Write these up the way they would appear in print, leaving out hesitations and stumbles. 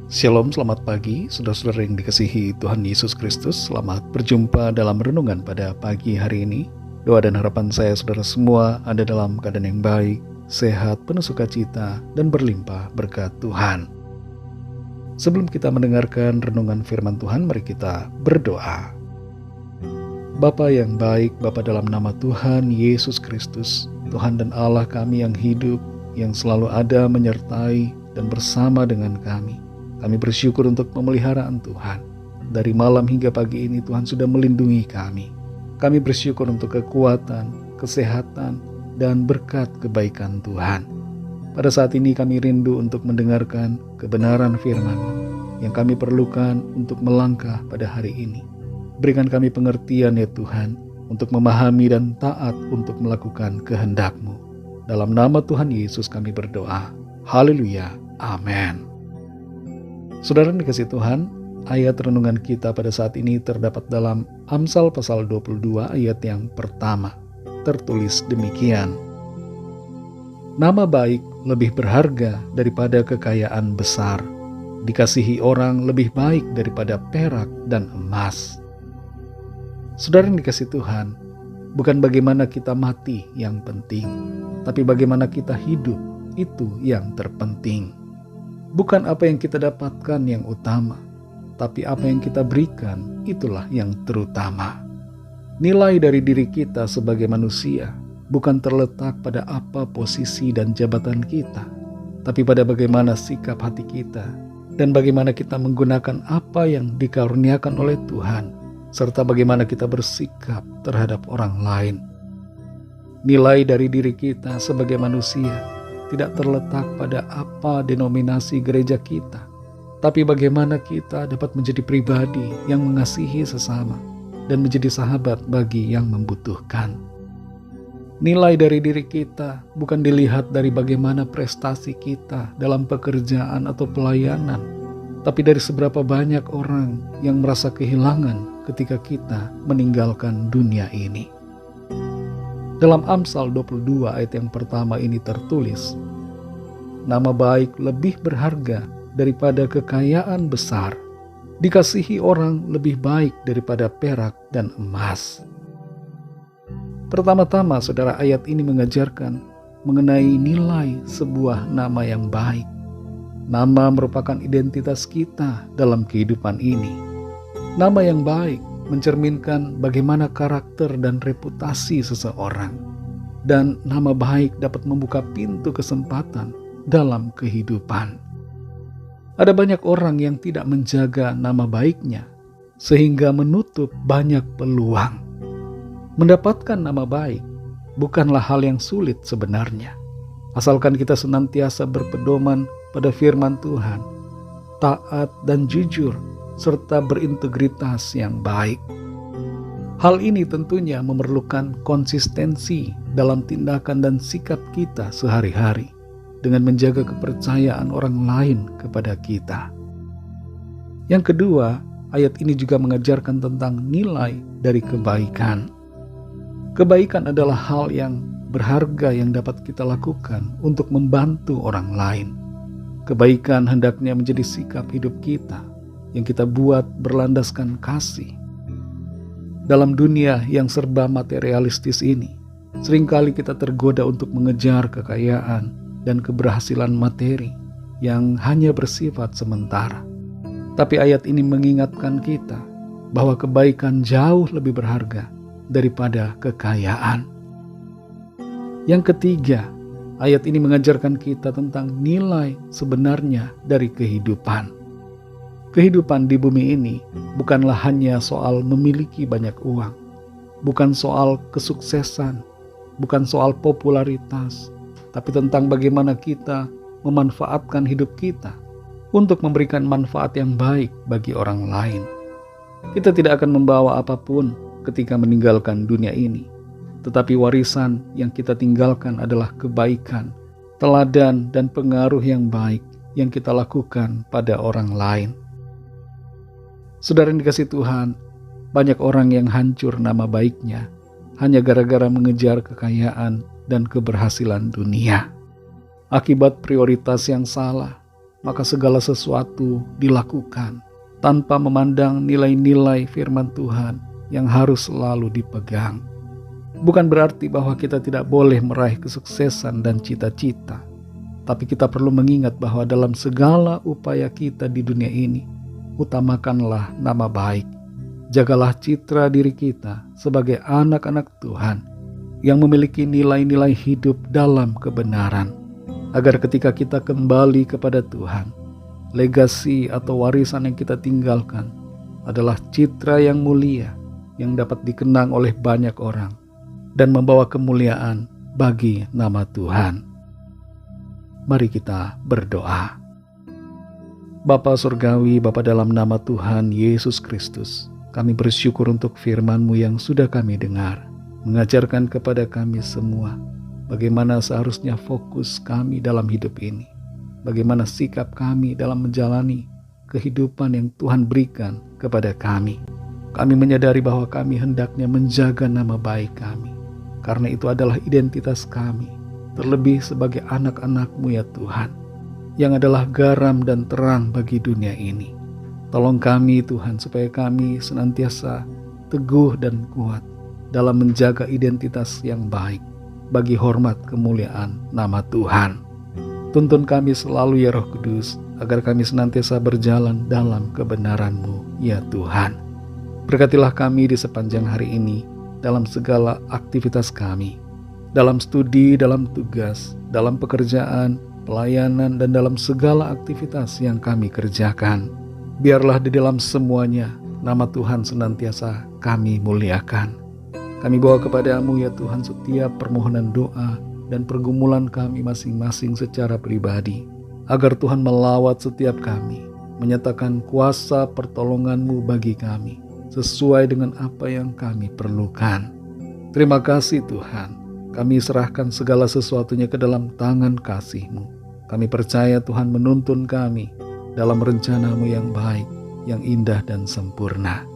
Shalom, selamat pagi, saudara-saudara yang dikasihi Tuhan Yesus Kristus. Selamat berjumpa dalam renungan pada pagi hari ini. Doa dan harapan saya saudara semua ada dalam keadaan yang baik, sehat, penuh sukacita, dan berlimpah berkat Tuhan. Sebelum kita mendengarkan renungan firman Tuhan, mari kita berdoa. Bapa yang baik, Bapa dalam nama Tuhan Yesus Kristus, Tuhan dan Allah kami yang hidup, yang selalu ada menyertai dan bersama dengan kami. Kami bersyukur untuk pemeliharaan Tuhan. Dari malam hingga pagi ini Tuhan sudah melindungi kami. Kami bersyukur untuk kekuatan, kesehatan, dan berkat kebaikan Tuhan. Pada saat ini kami rindu untuk mendengarkan kebenaran firman-Mu yang kami perlukan untuk melangkah pada hari ini. Berikan kami pengertian ya Tuhan, untuk memahami dan taat untuk melakukan kehendak-Mu. Dalam nama Tuhan Yesus kami berdoa. Haleluya. Amin. Saudara yang dikasihi Tuhan, ayat renungan kita pada saat ini terdapat dalam Amsal pasal 22 ayat yang pertama. Tertulis demikian. Nama baik lebih berharga daripada kekayaan besar. Dikasihi orang lebih baik daripada perak dan emas. Saudara yang dikasihi Tuhan, bukan bagaimana kita mati yang penting, tapi bagaimana kita hidup itu yang terpenting. Bukan apa yang kita dapatkan yang utama, tapi apa yang kita berikan itulah yang terutama. Nilai dari diri kita sebagai manusia bukan terletak pada apa posisi dan jabatan kita, tapi pada bagaimana sikap hati kita dan bagaimana kita menggunakan apa yang dikaruniakan oleh Tuhan, serta bagaimana kita bersikap terhadap orang lain. Nilai dari diri kita sebagai manusia tidak terletak pada apa denominasi gereja kita, tapi bagaimana kita dapat menjadi pribadi yang mengasihi sesama dan menjadi sahabat bagi yang membutuhkan. Nilai dari diri kita bukan dilihat dari bagaimana prestasi kita dalam pekerjaan atau pelayanan, tapi dari seberapa banyak orang yang merasa kehilangan ketika kita meninggalkan dunia ini. Dalam Amsal 22 ayat yang pertama ini tertulis, nama baik lebih berharga daripada kekayaan besar. Dikasihi orang lebih baik daripada perak dan emas. Pertama-tama saudara, ayat ini mengajarkan mengenai nilai sebuah nama yang baik. Nama merupakan identitas kita dalam kehidupan ini. Nama yang baik mencerminkan bagaimana karakter dan reputasi seseorang. Dan nama baik dapat membuka pintu kesempatan dalam kehidupan. Ada banyak orang yang tidak menjaga nama baiknya, sehingga menutup banyak peluang. Mendapatkan nama baik bukanlah hal yang sulit sebenarnya, asalkan kita senantiasa berpedoman pada firman Tuhan, taat dan jujur, serta berintegritas yang baik. Hal ini tentunya memerlukan konsistensi dalam tindakan dan sikap kita sehari-hari, dengan menjaga kepercayaan orang lain kepada kita. Yang kedua, ayat ini juga mengajarkan tentang nilai dari kebaikan. Kebaikan adalah hal yang berharga yang dapat kita lakukan untuk membantu orang lain. Kebaikan hendaknya menjadi sikap hidup kita yang kita buat berlandaskan kasih. Dalam dunia yang serba materialistis ini, seringkali kita tergoda untuk mengejar kekayaan dan keberhasilan materi yang hanya bersifat sementara. Tapi ayat ini mengingatkan kita bahwa kebaikan jauh lebih berharga daripada kekayaan. Yang ketiga, ayat ini mengajarkan kita tentang nilai sebenarnya dari kehidupan. Kehidupan di bumi ini bukanlah hanya soal memiliki banyak uang, bukan soal kesuksesan, bukan soal popularitas, tapi tentang bagaimana kita memanfaatkan hidup kita untuk memberikan manfaat yang baik bagi orang lain. Kita tidak akan membawa apapun ketika meninggalkan dunia ini, tetapi warisan yang kita tinggalkan adalah kebaikan, teladan dan pengaruh yang baik yang kita lakukan pada orang lain. Saudara yang dikasihi Tuhan, banyak orang yang hancur nama baiknya hanya gara-gara mengejar kekayaan dan keberhasilan dunia. Akibat prioritas yang salah, maka segala sesuatu dilakukan tanpa memandang nilai-nilai firman Tuhan yang harus selalu dipegang. Bukan berarti bahwa kita tidak boleh meraih kesuksesan dan cita-cita, tapi kita perlu mengingat bahwa dalam segala upaya kita di dunia ini, utamakanlah nama baik. Jagalah citra diri kita sebagai anak-anak Tuhan yang memiliki nilai-nilai hidup dalam kebenaran, agar ketika kita kembali kepada Tuhan, legasi atau warisan yang kita tinggalkan adalah citra yang mulia yang dapat dikenang oleh banyak orang dan membawa kemuliaan bagi nama Tuhan. Mari kita berdoa. Bapa Surgawi, Bapa dalam nama Tuhan Yesus Kristus, kami bersyukur untuk firman-Mu yang sudah kami dengar, mengajarkan kepada kami semua bagaimana seharusnya fokus kami dalam hidup ini, bagaimana sikap kami dalam menjalani kehidupan yang Tuhan berikan kepada kami. Kami menyadari bahwa kami hendaknya menjaga nama baik kami, karena itu adalah identitas kami, terlebih sebagai anak-anak-Mu ya Tuhan, yang adalah garam dan terang bagi dunia ini. Tolong kami Tuhan, supaya kami senantiasa teguh dan kuat dalam menjaga identitas yang baik bagi hormat kemuliaan nama Tuhan. Tuntun kami selalu ya Roh Kudus, agar kami senantiasa berjalan dalam kebenaran-Mu ya Tuhan. Berkatilah kami di sepanjang hari ini dalam segala aktivitas kami, dalam studi, dalam tugas, dalam pekerjaan, pelayanan, dan dalam segala aktivitas yang kami kerjakan. Biarlah di dalam semuanya nama Tuhan senantiasa kami muliakan. Kami bawa kepada-Mu ya Tuhan setiap permohonan doa dan pergumulan kami masing-masing secara pribadi, agar Tuhan melawat setiap kami, menyatakan kuasa pertolongan-Mu bagi kami, sesuai dengan apa yang kami perlukan. Terima kasih Tuhan, kami serahkan segala sesuatunya ke dalam tangan kasih-Mu. Kami percaya Tuhan menuntun kami dalam rencana-Mu yang baik, yang indah dan sempurna.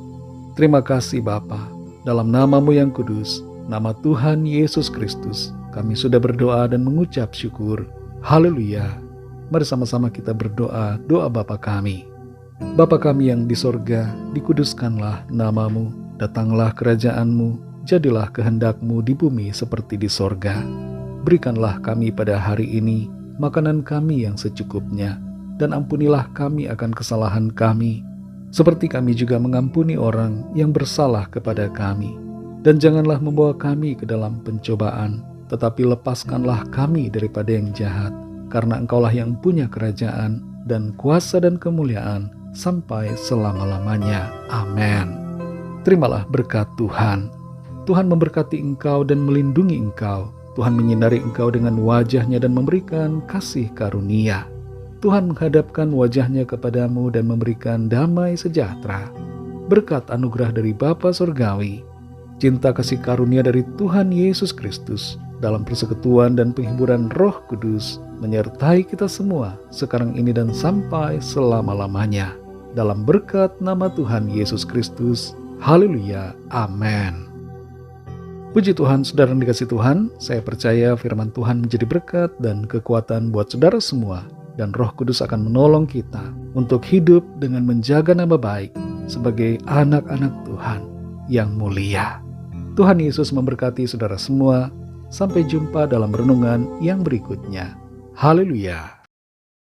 Terima kasih Bapa. Dalam nama-Mu yang kudus, nama Tuhan Yesus Kristus, kami sudah berdoa dan mengucap syukur. Haleluya. Mari sama-sama kita berdoa, doa Bapa kami. Bapa kami yang di sorga, dikuduskanlah nama-Mu, datanglah kerajaan-Mu, jadilah kehendak-Mu di bumi seperti di sorga. Berikanlah kami pada hari ini makanan kami yang secukupnya, dan ampunilah kami akan kesalahan kami, seperti kami juga mengampuni orang yang bersalah kepada kami. Dan janganlah membawa kami ke dalam pencobaan, tetapi lepaskanlah kami daripada yang jahat, karena Engkaulah yang punya kerajaan dan kuasa dan kemuliaan sampai selama-lamanya. Amin. Terimalah berkat Tuhan. Tuhan memberkati engkau dan melindungi engkau. Tuhan menyinari engkau dengan wajah-Nya dan memberikan kasih karunia. Tuhan menghadapkan wajah-Nya kepadamu dan memberikan damai sejahtera. Berkat anugerah dari Bapa Surgawi, cinta kasih karunia dari Tuhan Yesus Kristus, dalam persekutuan dan penghiburan Roh Kudus, menyertai kita semua sekarang ini dan sampai selama-lamanya. Dalam berkat nama Tuhan Yesus Kristus. Haleluya. Amin. Puji Tuhan, saudara yang dikasihi Tuhan, saya percaya firman Tuhan menjadi berkat dan kekuatan buat saudara semua. Dan Roh Kudus akan menolong kita untuk hidup dengan menjaga nama baik sebagai anak-anak Tuhan yang mulia. Tuhan Yesus memberkati saudara semua. Sampai jumpa dalam renungan yang berikutnya. Haleluya.